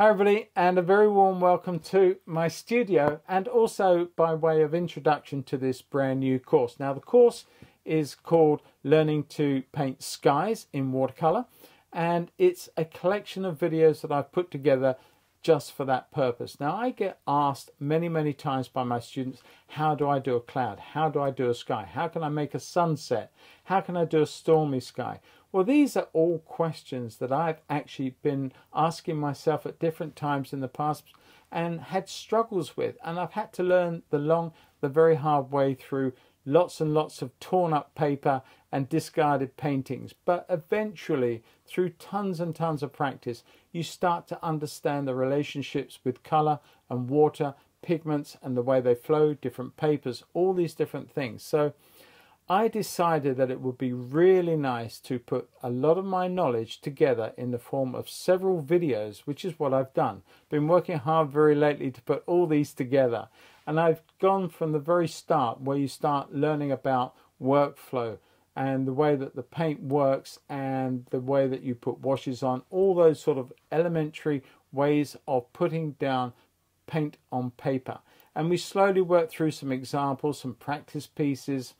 Hi everybody, and a very warm welcome to my studio, and also by way of introduction to this brand new course. Now the course is called Learning to Paint Skies in Watercolour, and it's a collection of videos that I've put together just for that purpose. Now I get asked many times by my students, how do I do a cloud? How do I do a sky? How can I make a sunset? How can I do a stormy sky? Well, these are all questions that I've actually been asking myself at different times in the past and had struggles with, and I've had to learn the very hard way through lots and lots of torn up paper and discarded paintings. But eventually, through tons and tons of practice, you start to understand the relationships with color and water, pigments and the way they flow, different papers, all these different things. So I decided that it would be really nice to put a lot of my knowledge together in the form of several videos, which is what I've done. Been working hard very lately to put all these together, and I've gone from the very start where you start learning about workflow and the way that the paint works and the way that you put washes on, all those sort of elementary ways of putting down paint on paper. And we slowly work through some examples, some practice pieces,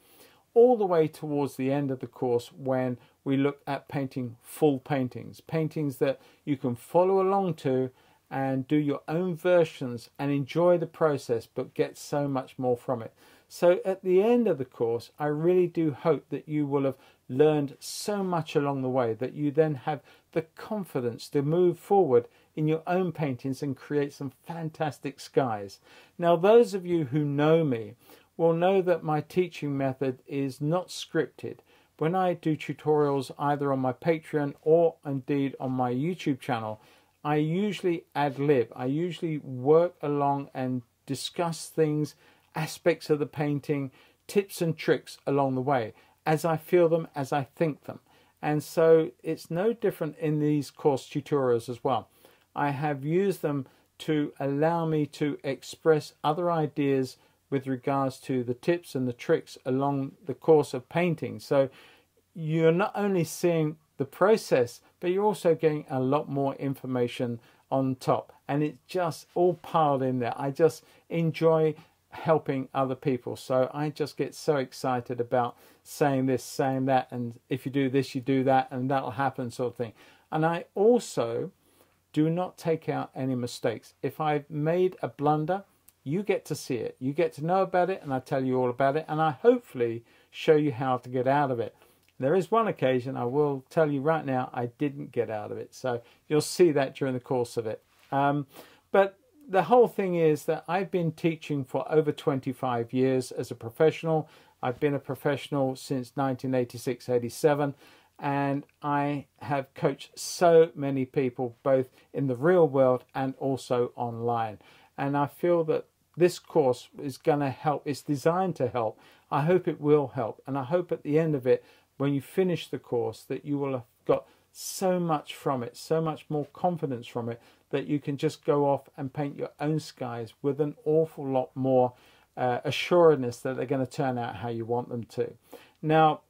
all the way towards the end of the course when we look at painting full paintings, paintings that you can follow along to and do your own versions and enjoy the process, but get so much more from it. So at the end of the course, I really do hope that you will have learned so much along the way that you then have the confidence to move forward in your own paintings and create some fantastic skies. Now, those of you who know me will know that my teaching method is not scripted. When I do tutorials either on my Patreon or indeed on my YouTube channel, I usually ad lib. I usually work along and discuss things, aspects of the painting, tips and tricks along the way, as I feel them, as I think them. And so it's no different in these course tutorials as well. I have used them to allow me to express other ideas with regards to the tips and the tricks along the course of painting. So you're not only seeing the process, but you're also getting a lot more information on top. And it's just all piled in there. I just enjoy helping other people. So I just get so excited about saying this, saying that, and if you do this, you do that, and that'll happen sort of thing. And I also do not take out any mistakes. If I've made a blunder, you get to see it, you get to know about it, and I tell you all about it, and I hopefully show you how to get out of it. There is one occasion I will tell you right now I didn't get out of it, so you'll see that during the course of it. But the whole thing is that I've been teaching for over 25 years as a professional. I've been a professional since 1986-87, and I have coached so many people both in the real world and also online. And I feel that this course is going to help. It's designed to help. I hope it will help. And I hope at the end of it, when you finish the course, that you will have got so much from it, so much more confidence from it, that you can just go off and paint your own skies with an awful lot more assuredness that they're going to turn out how you want them to. Now,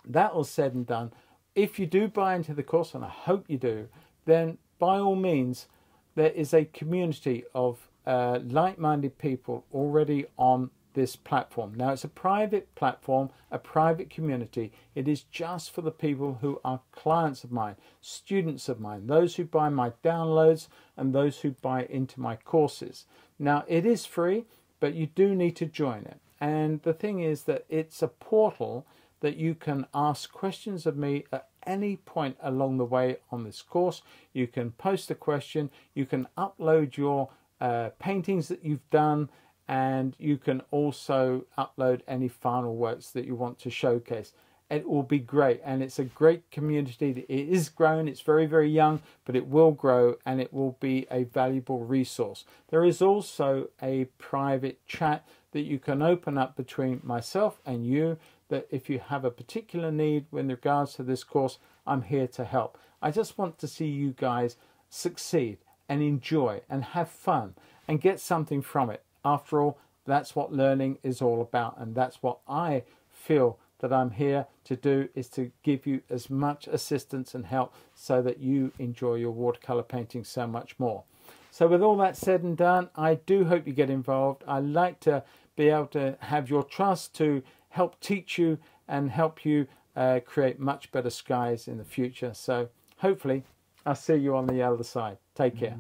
that all said and done, if you do buy into the course, and I hope you do, then by all means, there is a community of like-minded people already on this platform. Now, it's a private platform, a private community. It is just for the people who are clients of mine, students of mine, those who buy my downloads and those who buy into my courses. Now, it is free, but you do need to join it. And the thing is that it's a portal that you can ask questions of me at any point along the way on this course. You can post a question, you can upload your paintings that you've done, and you can also upload any final works that you want to showcase. It will be great, and it's a great community. It is grown, it's very young, but it will grow and it will be a valuable resource. There is also a private chat that you can open up between myself and you, that if you have a particular need with regards to this course, I'm here to help. I just want to see you guys succeed and enjoy and have fun and get something from it. After all, that's what learning is all about, and that's what I feel that I'm here to do, is to give you as much assistance and help so that you enjoy your watercolor painting so much more. So with all that said and done, I do hope you get involved. I like to be able to have your trust to help teach you and help you create much better skies in the future. So hopefully I'll see you on the other side. Take care.